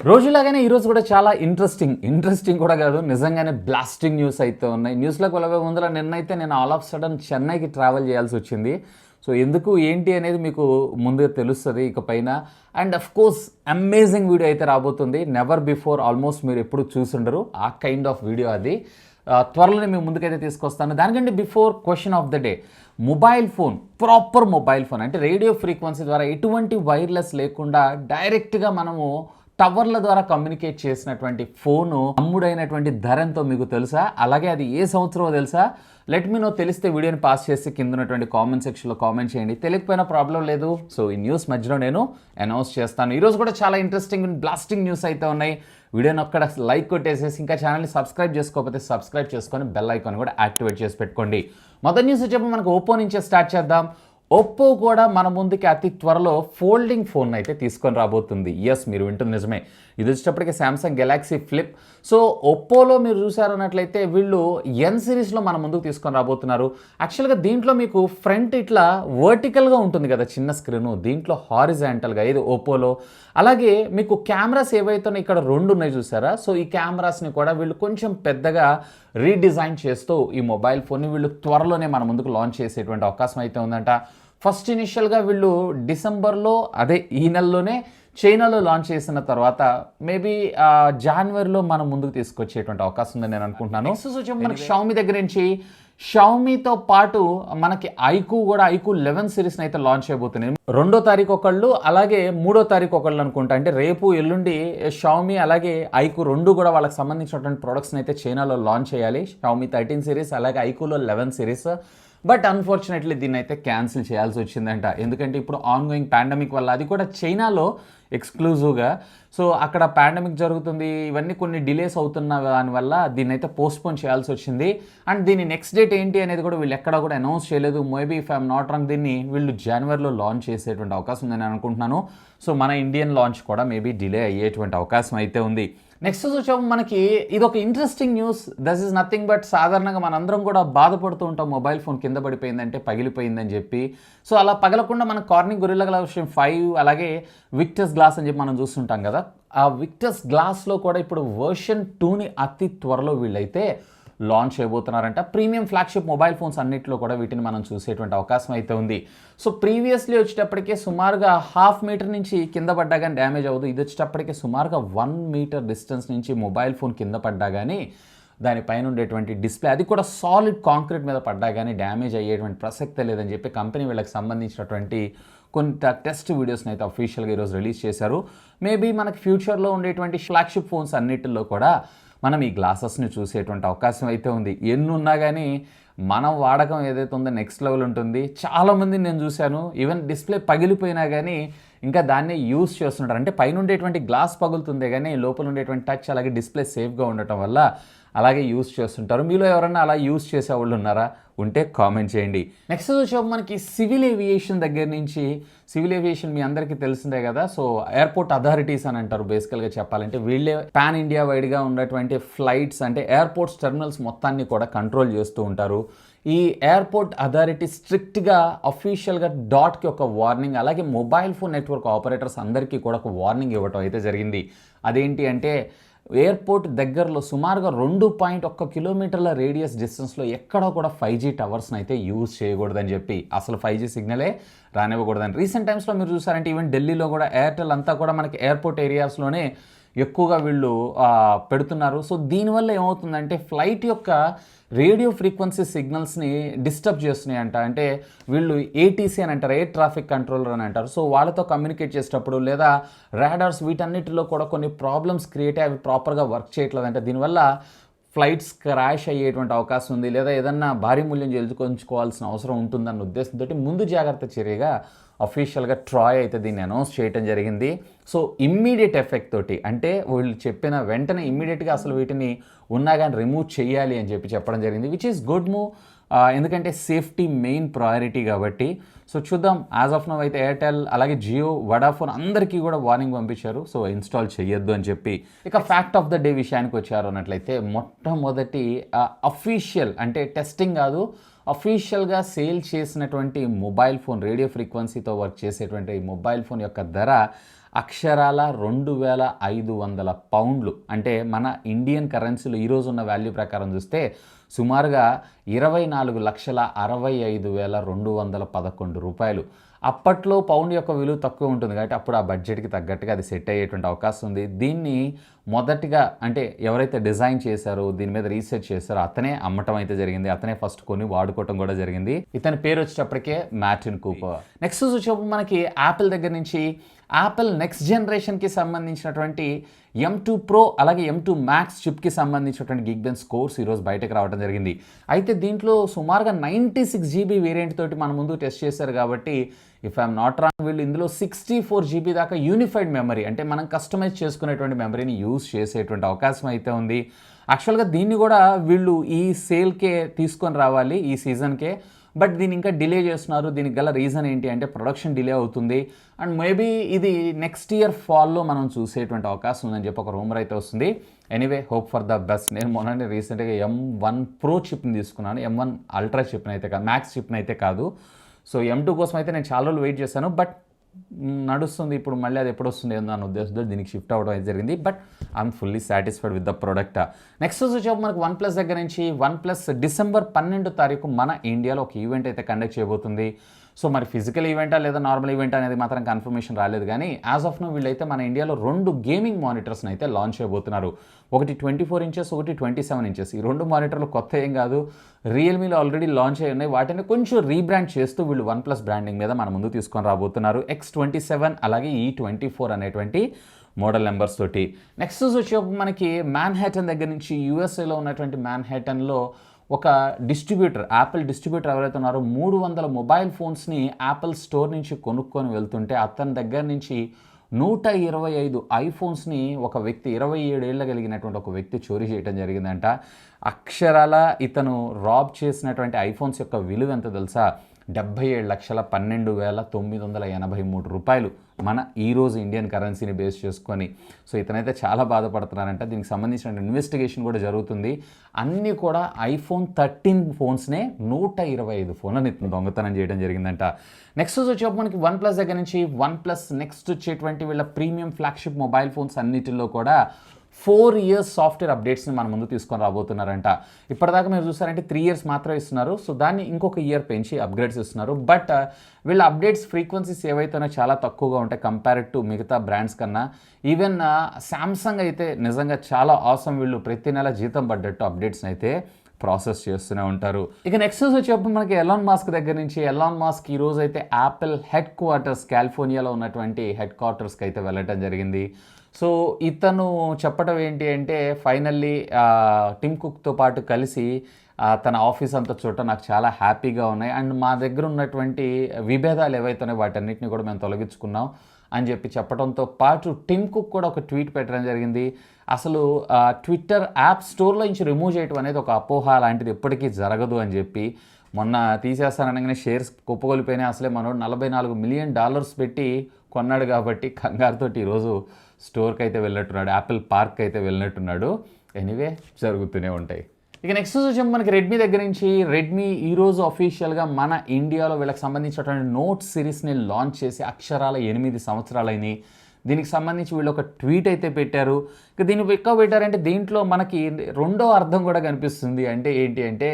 రోజులాగానే ఈరోజు కూడా చాలా ఇంట్రెస్టింగ్ కూడా కాదు, నిజంగానే బ్లాస్టింగ్ న్యూస్ అయితే ఉన్నాయి. న్యూస్లోకి వెళ్ళే ముందర నిన్నైతే నేను ఆల్ ఆఫ్ సడన్ చెన్నైకి ట్రావెల్ చేయాల్సి వచ్చింది. సో ఎందుకు ఏంటి అనేది మీకు ముందుగా తెలుస్తుంది ఇకపైన. And of course amazing video అయితే రాబోతుంది. నెవర్ బిఫోర్ ఆల్మోస్ట్ మీరు ఎప్పుడు చూసుండరు ఆ కైండ్ ఆఫ్ వీడియో అది. త్వరలోనే మేము ముందుకైతే తీసుకొస్తాను. దానికంటే before question of the day, mobile phone, proper mobile phone అంటే రేడియో ఫ్రీక్వెన్సీ ద్వారా ఎటువంటి వైర్లెస్ లేకుండా డైరెక్ట్గా మనము టవర్ల ద్వారా కమ్యూనికేట్ చేసినటువంటి ఫోను అమ్ముడైనటువంటి ధర ఎంతో మీకు తెలుసా? అలాగే అది ఏ సంవత్సరమో తెలుసా? Let me know. తెలిస్తే వీడియోని పాస్ చేసి కింద ఉన్నటువంటి కామెంట్ సెక్షన్లో కామెంట్ చేయండి. తెలియకపోయినా ప్రాబ్లం లేదు. సో ఈ న్యూస్ మధ్యలో నేను అనౌన్స్ చేస్తాను. ఈరోజు కూడా చాలా ఇంట్రెస్టింగ్ అండ్ బ్లాస్టింగ్ న్యూస్ అయితే ఉన్నాయి. వీడియోని ఒక్కడ లైక్ కొట్టేసేసి ఇంకా ఛానల్ని సబ్స్క్రైబ్ చేసుకోకపోతే సబ్స్క్రైబ్ చేసుకొని బెల్ ఐకాన్ కూడా యాక్టివేట్ చేసి పెట్టుకోండి. మొదటి న్యూస్ వచ్చేప్పుడు మనకు ఓప్పో నుంచే స్టార్ట్ చేద్దాం. ఒప్పో కూడా మన ముందుకి అతి త్వరలో ఫోల్డింగ్ ఫోన్ అయితే తీసుకొని రాబోతుంది. ఎస్, మీరు వింటుంది నిజమే. ఇది వచ్చేటప్పటికి శాంసంగ్ గెలాక్సీ ఫ్లిప్. సో ఒప్పోలో మీరు చూసారన్నట్లయితే వీళ్ళు ఎన్ సిరీస్లో మన ముందుకు తీసుకొని రాబోతున్నారు. యాక్చువల్గా దీంట్లో మీకు ఫ్రంట్ ఇట్లా వర్టికల్గా ఉంటుంది కదా చిన్న స్క్రీను, దీంట్లో హారిజాంటల్గా ఇది ఒప్పోలో. అలాగే మీకు కెమెరాస్ ఏవైతే ఇక్కడ రెండు ఉన్నాయి చూసారా? సో ఈ కెమెరాస్ని కూడా వీళ్ళు కొంచెం పెద్దగా రీడిజైన్ చేస్తూ ఈ మొబైల్ ఫోన్ని వీళ్ళు త్వరలోనే మన ముందుకు లాంచ్ చేసేటువంటి అవకాశం అయితే ఉందంట. ఫస్ట్ ఇనిషియల్గా వీళ్ళు డిసెంబర్లో, అదే ఈ నెలలోనే చైనాలో లాంచ్ చేసిన తర్వాత మేబీ జనవరిలో మనం ముందుకు తీసుకొచ్చేటువంటి అవకాశం ఉందని నేను అనుకుంటున్నాను. నెక్స్ట్ మనకి షామీ దగ్గర నుంచి, షామీతో పాటు మనకి ఐకు 11 సిరీస్ని అయితే లాంచ్ చేయబోతున్నాయి. 2వ తారీఖు ఒకళ్ళు, అలాగే 3వ తారీఖు ఒకళ్ళు అనుకుంటా. అంటే రేపు ఎల్లుండి షామీ అలాగే ఐకు రెండు కూడా వాళ్ళకి సంబంధించినటువంటి ప్రొడక్ట్స్ని అయితే చైనాలో లాంచ్ చేయాలి. షామీ 13 సిరీస్ అలాగే ఐకులో 11 సిరీస్. బట్ అన్ఫార్చునేట్లీ దీన్ని అయితే క్యాన్సిల్ చేయాల్సి వచ్చిందంట. ఎందుకంటే ఇప్పుడు ఆన్గోయింగ్ పాండమిక్ వల్ల, అది కూడా చైనాలో ఎక్స్క్లూజివ్గా. సో అక్కడ పాండమిక్ జరుగుతుంది, ఇవన్నీ కొన్ని డిలేస్ అవుతున్న దానివల్ల దీన్ని అయితే పోస్ట్పోన్ చేయాల్సి వచ్చింది. అండ్ దీని నెక్స్ట్ డేట్ ఏంటి అనేది కూడా వీళ్ళు ఎక్కడా కూడా అనౌన్స్ చేయలేదు. Maybe if I'm not wrong దీన్ని వీళ్ళు జనవరిలో లాంచ్ చేసేటువంటి అవకాశం ఉందని అనుకుంటున్నాను. సో మన ఇండియన్ లాంచ్ కూడా మేబీ డిలే అయ్యేటువంటి అవకాశం అయితే ఉంది. నెక్స్ట్ వచ్చాము మనకి ఇది ఒక interesting news. This is nothing but, సాధారణంగా మనందరం కూడా బాధపడుతూ ఉంటాం మొబైల్ ఫోన్ కింద పడిపోయిందంటే, పగిలిపోయిందని చెప్పి. సో అలా పగలకుండా మన కార్నింగ్ గొరిల్లా గ్లాస్ 5 అలాగే విక్టర్స్ గ్లాస్ అని చెప్పి మనం చూస్తుంటాం కదా. ఆ విక్టర్స్ గ్లాస్లో కూడా ఇప్పుడు వర్షన్ 2ని అతి త్వరలో వీళ్ళైతే లాంచ్ చేయబోతున్నారంట. ప్రీమియం ఫ్లాగ్షిప్ మొబైల్ ఫోన్స్ అన్నింటిలో కూడా వీటిని మనం చూసేటువంటి అవకాశం అయితే ఉంది. సో ప్రీవియస్లీ వచ్చేటప్పటికే సుమారుగా 1/2 మీటర్ నుంచి కింద పడ్డా కానీ డ్యామేజ్ అవ్వదు. ఇది వచ్చేటప్పటికే సుమారుగా 1 మీటర్ డిస్టెన్స్ నుంచి మొబైల్ ఫోన్ కింద పడ్డా కానీ దానిపైన ఉండేటువంటి డిస్ప్లే, అది కూడా సాలిడ్ కాంక్రీట్ మీద పడ్డా కానీ డ్యామేజ్ అయ్యేటువంటి ప్రసక్తే లేదని చెప్పి కంపెనీ వీళ్ళకి సంబంధించినటువంటి కొంత టెస్ట్ వీడియోస్ని అయితే అఫీషియల్గా ఈరోజు రిలీజ్ చేశారు. మేబీ మనకి ఫ్యూచర్లో ఉండేటువంటి ఫ్లాగ్షిప్ ఫోన్స్ అన్నిటిలో కూడా మనం ఈ గ్లాసెస్ని చూసేటువంటి అవకాశం అయితే ఉంది. ఎన్నున్నా కానీ మనం వాడకం ఏదైతే ఉందో నెక్స్ట్ లెవెల్ ఉంటుంది. చాలామంది నేను చూశాను, ఈవెన్ డిస్ప్లే పగిలిపోయినా కానీ ఇంకా దాన్నే యూస్ చేస్తుంటారు. అంటే పైన ఉండేటువంటి గ్లాస్ పగులుతుందే కానీ లోపల ఉండేటువంటి టచ్ అలాగే డిస్ప్లే సేఫ్గా ఉండటం వల్ల అలాగే యూస్ చేస్తుంటారు. మీలో ఎవరన్నా అలా యూస్ చేసేవాళ్ళు ఉన్నారా? ఉంటే కామెంట్ చేయండి. నెక్స్ట్ వచ్చే మనకి సివిల్ ఏవియేషన్ దగ్గర నుంచి, సివిల్ ఏవియేషన్ మీ అందరికీ తెలిసిందే కదా. సో ఎయిర్పోర్ట్ అథారిటీస్ అని అంటారు బేసికల్గా చెప్పాలంటే. వీళ్ళే పాన్ ఇండియా వైడ్గా ఉన్నటువంటి ఫ్లైట్స్ అంటే ఎయిర్పోర్ట్స్ టెర్మినల్స్ మొత్తాన్ని కూడా కంట్రోల్ చేస్తూ ఉంటారు. ఈ ఎయిర్పోర్ట్ అథారిటీ స్ట్రిక్ట్గా అఫీషియల్గా డాట్కి ఒక వార్నింగ్, అలాగే మొబైల్ ఫోన్ నెట్వర్క్ ఆపరేటర్స్ అందరికీ కూడా ఒక వార్నింగ్ ఇవ్వటం అయితే జరిగింది. అదేంటి అంటే ఎయిర్పోర్ట్ దగ్గరలో సుమారుగా 2.1 కిలోమీటర్ల రేడియస్ డిస్టెన్స్లో ఎక్కడా కూడా 5G టవర్స్ని అయితే యూజ్ చేయకూడదని చెప్పి, అసలు 5G సిగ్నలే రానివ్వకూడదని. రీసెంట్ టైమ్స్లో మీరు చూసారంటే ఈవెన్ ఢిల్లీలో కూడా ఎయిర్టెల్ అంతా కూడా మనకి ఎయిర్పోర్ట్ ఏరియాస్లోనే ఎక్కువగా వీళ్ళు పెడుతున్నారు. సో దీనివల్ల ఏమవుతుందంటే ఫ్లైట్ యొక్క రేడియో ఫ్రీక్వెన్సీ సిగ్నల్స్ని డిస్టర్బ్ చేస్తున్నాయంట. అంటే వీళ్ళు ఏటీసీ అని అంటారు, ఎయిర్ ట్రాఫిక్ కంట్రోలర్ అని అంటారు. సో వాళ్ళతో కమ్యూనికేట్ చేసేటప్పుడు లేదా రాడార్స్ వీటన్నిటిలో కూడా కొన్ని ప్రాబ్లమ్స్ క్రియేట్ అయ్యి అవి ప్రాపర్గా వర్క్ చేయట్లేదంటే దీనివల్ల ఫ్లైట్స్ క్రాష్ అయ్యేటువంటి అవకాశం ఉంది, లేదా ఏదన్నా భారీ మూల్యం చెల్లించుకోవాల్సిన అవసరం ఉంటుందన్న ఉద్దేశంతో ముందు జాగ్రత్త చర్యగా అఫీషియల్గా ట్రాయ్ అయితే దీన్ని అనౌన్స్ చేయడం జరిగింది. సో ఇమ్మీడియట్ ఎఫెక్ట్ తోటి, అంటే వీళ్ళు చెప్పిన వెంటనే ఇమ్మీడియట్గా అసలు వీటిని ఉన్నా కానీ రిమూవ్ చేయాలి అని చెప్పడం జరిగింది. విచ్ ఈస్ గుడ్ మూవ్, ఎందుకంటే సేఫ్టీ మెయిన్ ప్రయారిటీ కాబట్టి. సో చూద్దాం. యాజ్ ఆఫ్ నౌ అయితే ఎయిర్టెల్ అలాగే జియో, వడాఫోన్ అందరికీ కూడా వార్నింగ్ పంపించారు, సో ఇన్స్టాల్ చేయొద్దు అని చెప్పి. ఇక ఫ్యాక్ట్ ఆఫ్ ద డే విషయానికి వచ్చారు అన్నట్లయితే, మొట్టమొదటి అఫీషియల్ అంటే టెస్టింగ్ కాదు, అఫీషియల్గా సేల్ చేసినటువంటి మొబైల్ ఫోన్, రేడియో ఫ్రీక్వెన్సీతో వర్క్ చేసేటువంటి మొబైల్ ఫోన్ యొక్క ధర అక్షరాల 2,500 పౌండ్లు, అంటే మన ఇండియన్ కరెన్సీలో ఈరోజు ఉన్న వాల్యూ ప్రకారం చూస్తే సుమారుగా 24,65,211 రూపాయలు. అప్పట్లో పౌండ్ యొక్క విలువ తక్కువ ఉంటుంది కాబట్టి అప్పుడు ఆ బడ్జెట్కి తగ్గట్టుగా అది సెట్ అయ్యేటువంటి అవకాశం ఉంది. దీన్ని మొదటిగా అంటే ఎవరైతే డిజైన్ చేశారో, దీని మీద రీసెర్చ్ చేశారో అతనే అమ్మటం అయితే జరిగింది. అతనే ఫస్ట్ కొని వాడుకోవటం కూడా జరిగింది. ఇతని పేరు వచ్చేటప్పటికే మార్టిన్ కూపర్. నెక్స్ట్ వచ్చేటప్పుడు మనకి యాపిల్ దగ్గర నుంచి యాపిల్ నెక్స్ట్ జనరేషన్కి సంబంధించినటువంటి M2 Pro అలాగే M2 Max చిప్కి సంబంధించినటువంటి గిగ్బెన్స్ కోర్స్ ఈరోజు బయటకు రావడం జరిగింది. అయితే దీంట్లో సుమారుగా 96 GB వేరియంట్ తోటి మన ముందు టెస్ట్ చేశారు కాబట్టి ఇఫ్ ఐఎమ్ నాట్ రాంగ్ వీళ్ళు ఇందులో 64 GB దాకా యూనిఫైడ్ మెమరీ, అంటే మనం కస్టమైజ్ చేసుకునేటువంటి మెమరీని యూజ్ చేసేటువంటి అవకాశం అయితే ఉంది. యాక్చువల్గా దీన్ని కూడా వీళ్ళు ఈ సేల్కే తీసుకొని రావాలి ఈ సీజన్కే, బట్ దీన్ని ఇంకా డిలే చేస్తున్నారు. దీనికి గల రీజన్ ఏంటి అంటే ప్రొడక్షన్ డిలే అవుతుంది అండ్ మేబీ ఇది నెక్స్ట్ ఇయర్ ఫాల్లో మనం చూసేటువంటి అవకాశం ఉందని చెప్పి ఒక రూమర్ అయితే వస్తుంది. Anyway hope for the best. నేను మొన్న రీసెంట్గా M1 Pro చిప్ని తీసుకున్నాను, M1 Ultra చిప్ని అయితే కాదు, మ్యాక్స్ చిప్ని అయితే కాదు. సో M2 కోసం అయితే నేను చాలా రోజులు వెయిట్ చేశాను, బట్ నడుస్తుంది. ఇప్పుడు మళ్ళీ అది ఎప్పుడు వస్తుంది ఏందో అన్న ఉద్దేశంతో దీనికి షిఫ్ట్ అవ్వడం అయితే జరిగింది. But I'm fully satisfied with the product. Next వచ్చేప్పుడు మనకు వన్ ప్లస్ దగ్గర నుంచి వన్ ప్లస్ డిసెంబర్ 12వ తారీఖు మన ఇండియాలో ఒక ఈవెంట్ అయితే కండక్ట్ చేయబోతుంది. సో మరి ఫిజికల్ ఈవెంటా లేదా నార్మల్ ఈవెంట్ అనేది మాత్రం కన్ఫర్మేషన్ రాలేదు, కానీ యాజ్ ఆఫ్ నో వీళ్ళైతే మన ఇండియాలో 2 గేమింగ్ మానిటర్స్ని అయితే లాంచ్ చేయబోతున్నారు. ఒకటి 24 ఇంచెస్, ఒకటి 27 ఇంచెస్. ఈ 2 మానిటర్లు కొత్త ఏం కాదు, రియల్మీలో ఆల్రెడీ లాంచ్ అయ్యి ఉన్నాయి. వాటిని కొంచెం రీబ్రాండ్ చేస్తూ వీళ్ళు వన్ ప్లస్ బ్రాండింగ్ మీద మన ముందు తీసుకొని రాబోతున్నారు. X27 అలాగే E24 అనేటువంటి మోడల్ నెంబర్స్ తోటి. నెక్స్ట్ వచ్చేప్పుడు మనకి మ్యాన్హాటన్ దగ్గర నుంచి యూఎస్ఏలో ఉన్నటువంటి మ్యాన్హాటన్లో ఒక డిస్ట్రిబ్యూటర్, యాపిల్ డిస్ట్రిబ్యూటర్ ఎవరైతే ఉన్నారో 300 మొబైల్ ఫోన్స్ని యాపిల్ స్టోర్ నుంచి కొనుక్కొని వెళ్తుంటే అతని దగ్గర నుంచి 125 ఐఫోన్స్ని ఒక వ్యక్తి 27 ఏళ్ళ కలిగినటువంటి ఒక వ్యక్తి చోరీ చేయడం జరిగిందంట. అక్షరాల ఇతను రాబ్ చేసినటువంటి ఐఫోన్స్ యొక్క విలువ ఎంత తెలుసా? 77,12,983 రూపాయలు మన ఈరోజు ఇండియన్ కరెన్సీని బేస్ చేసుకొని. సో ఇతనైతే చాలా బాధపడుతున్నారంట. దీనికి సంబంధించిన ఇన్వెస్టిగేషన్ కూడా జరుగుతుంది. అన్నీ కూడా iPhone 13 ఫోన్స్నే 125 ఫోన్లను ఇతను దొంగతనం చేయడం జరిగిందంట. నెక్స్ట్ వచ్చేప్పుడు మనకి వన్ ప్లస్ దగ్గర నుంచి వన్ ప్లస్ నెక్స్ట్ వచ్చేటువంటి వీళ్ళ ప్రీమియం ఫ్లాగ్షిప్ మొబైల్ ఫోన్స్ అన్నిటిలో కూడా 4 ఇయర్స్ సాఫ్ట్వేర్ అప్డేట్స్ని మన ముందు తీసుకొని రాబోతున్నారంట. ఇప్పటిదాకా మీరు చూసారంటే 3 ఇయర్స్ మాత్రమే ఇస్తున్నారు. సో దాన్ని ఇంకొక ఇయర్ పెంచి అప్గ్రేడ్స్ ఇస్తున్నారు. బట్ వీళ్ళ అప్డేట్స్ ఫ్రీక్వెన్సీస్ ఏవైతేనో చాలా తక్కువగా ఉంటాయి కంపేర్డ్ టు మిగతా బ్రాండ్స్ కన్నా. ఈవెన్ శాంసంగ్ అయితే నిజంగా చాలా ఆసమ్, వీళ్ళు ప్రతి నెల జీతం పడ్డట్టు అప్డేట్స్ని అయితే ప్రాసెస్ చేస్తూనే ఉంటారు. ఇక నెక్స్ట్ వచ్చేప్పుడు మనకి ఎలాన్ మాస్క్ దగ్గర నుంచి ఎలాన్ మాస్క్ ఈరోజు అయితే యాపిల్ హెడ్ క్వార్టర్స్ కాలిఫోర్నియాలో ఉన్నటువంటి హెడ్ క్వార్టర్స్కి అయితే వెళ్ళటం జరిగింది. సో ఇతను చెప్పడం ఏంటి అంటే ఫైనల్లీ టిమ్ కుక్తో పాటు కలిసి తన ఆఫీస్ అంతా చూడటం నాకు చాలా హ్యాపీగా ఉన్నాయి అండ్ మా దగ్గర ఉన్నటువంటి విభేదాలు ఏవైతున్నాయో వాటన్నిటిని కూడా మేము తొలగించుకున్నాం అని చెప్పి చెప్పడంతో పాటు టిమ్ కుక్ కూడా ఒక ట్వీట్ పెట్టడం జరిగింది. అసలు ట్విట్టర్ యాప్ స్టోర్లో నుంచి రిమూవ్ చేయడం అనేది ఒక అపోహ లాంటిది ఎప్పటికీ జరగదు అని చెప్పి మొన్న తీసేస్తాననగానే షేర్స్ కుప్పగొలిపోయినాయి. అసలే మనోడు $44 మిలియన్ పెట్టి కొన్నాడు కాబట్టి కంగారుతోటి ఈరోజు స్టోర్కి అయితే వెళ్ళినట్టున్నాడు, యాపిల్ పార్క్ అయితే వెళ్ళినట్టున్నాడు. ఎనీవే జరుగుతూనే ఉంటాయి. ఇక నెక్స్ట్ వచ్చాము మనకి రెడ్మీ దగ్గర నుంచి. రెడ్మీ ఈరోజు అఫీషియల్గా మన ఇండియాలో వీళ్ళకి సంబంధించినటువంటి నోట్ సిరీస్ని లాంచ్ చేసి అక్షరాల 8 సంవత్సరాలైనాయి. దీనికి సంబంధించి వీళ్ళు ఒక ట్వీట్ అయితే పెట్టారు. ఇక దీన్ని ఎక్కువ పెట్టారంటే దీంట్లో మనకి రెండో అర్థం కూడా కనిపిస్తుంది. అంటే ఏంటి అంటే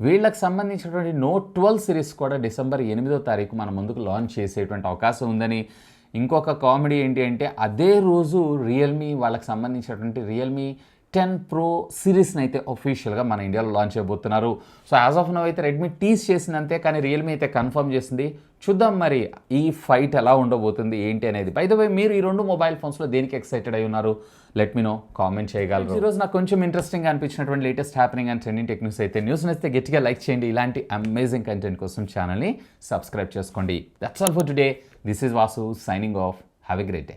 వీళ్ళకి సంబంధించినటువంటి నోట్ 12 సిరీస్ కూడా డిసెంబర్ 8వ తారీఖు మన ముందుకు లాంచ్ చేసేటువంటి అవకాశం ఉందని. ఇంకొక కామెడీ ఏంటి అంటే అదే రోజు రియల్మీ వాళ్ళకి సంబంధించినటువంటి రియల్మీ 10 Pro సిరీస్ని అయితే అఫీషియల్గా మన ఇండియాలో లాంచ్ చేయబోతున్నారు. సో యాజ్ ఆఫ్ నౌ అయితే రెడ్మీ టీస్ చేసిందంతే, కానీ రియల్మీ అయితే కన్ఫర్మ్ చేసింది. చూద్దాం మరి ఈ ఫైట్ ఎలా ఉండబోతుంది ఏంటి అనేది. బై ద వే మీరు ఈ 2 మొబైల్ ఫోన్స్లో దేనికి ఎక్సైటెడ్ అయి ఉన్నారు? లెట్ మీ నో, కామెంట్ చేయగలరు. ఈరోజు నాకు కొంచెం ఇంట్రెస్టింగ్గా అనిపించినటువంటి latest happening and trending tech news అయితే న్యూస్ నచ్చితే గట్టిగా లైక్ చేయండి. ఇలాంటి అమేజింగ్ కంటెంట్ కోసం ఛానల్ని సబ్స్క్రైబ్ చేసుకోండి. That's all for today. This is Vasu signing off. Have a great day.